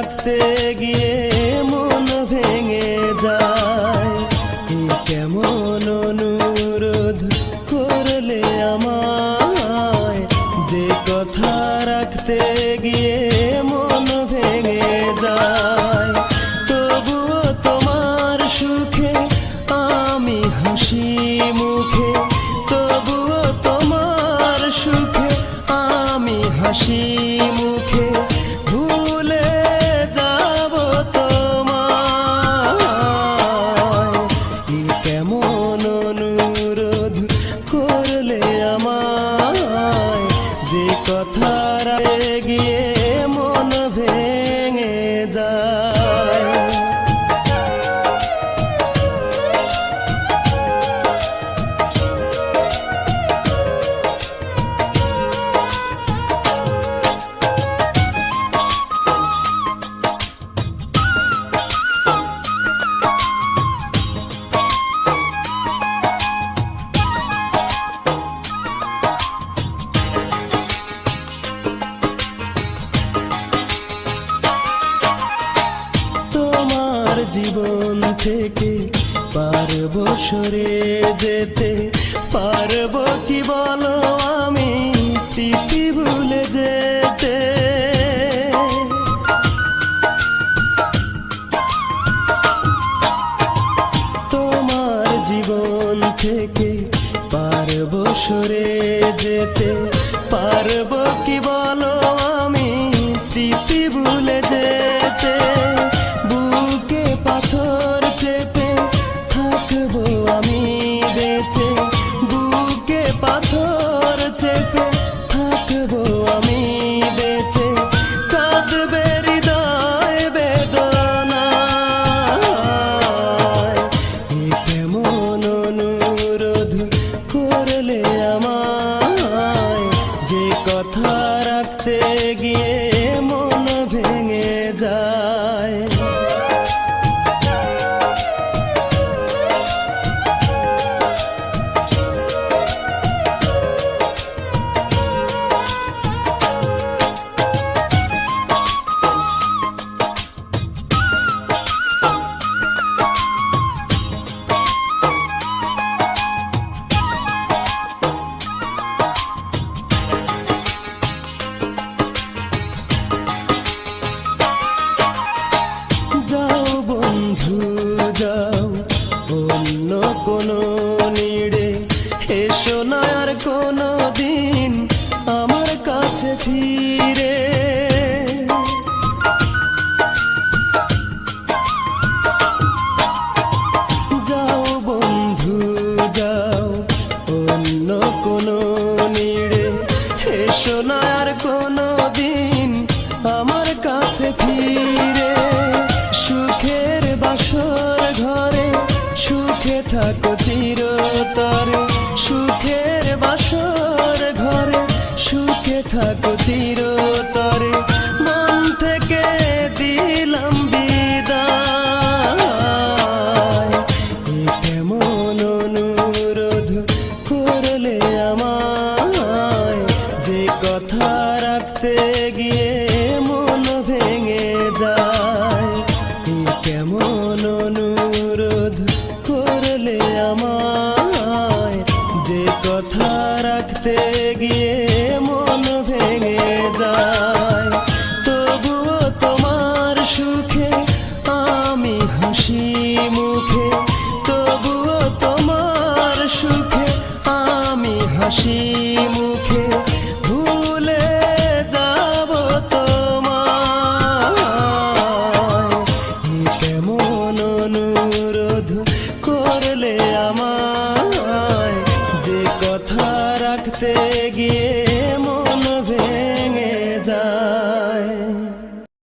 রাখতে গিয়ে মন ভেঙে যায়। কেমন অনুরোধ করলে আমায়, যে কথা রাখতে গিয়ে মন ভেঙে যায়। তবুও তোমার সুখে আমি হাসি মুখে, তবুও তোমার সুখে আমি হাসি মুখে, ভুলে যাব তোমায়। কেমন অনুরোধ করলে আমায়, যে কথা রাখতে গিয়ে মন ভেঙে যায়। তোমার জীবন থেকে পারবো সরে যেতে, পারবো কি বলো আমি স্মৃতি ভুলে যেতে। তোমার জীবন থেকে পারবো সরে যেতে, পারবো কি বলো আমি স্মৃতি ভুলে যেতে। বুকে পাথর চেপে থাকবো আমি বেঁচে, বুকে পাথর চেপে থাকবো আমি বেঁচে, কাঁদবে হৃদয় বেদনায়। কেমন অনুরোধ করলে আমায়, যে কথা রাখতে গিয়ে মন ভেঙে যায়। যাও বন্ধু যাও অন্য কোনো নিড়ে, এসো না আর কোনো দিন আমার কাছে ফিরে। যাও বন্ধু যাও অন্য কোনো নিড়ে, এসো না আর কোনো দিন আমার কাছে ফিরে। সুখের বাসর ঘরে সুখে থাকো চিরতরে, সুখের বাসর ঘরে সুখে থাকো চিরতরে। মন থেকে দিলাম বিদায়। কেমন অনুরোধ করলে আমায়, যে কথা রাখতে গিয়ে মন ভেঙে যায়। কেমন অনুরোধ করলে আমায়, যে কথা রাখতে গিয়ে মন ভেঙে যায়। তবুও তোমার সুখে আমি হাসি মুখে, তবুও তোমার সুখে আমি হাসি মুখে।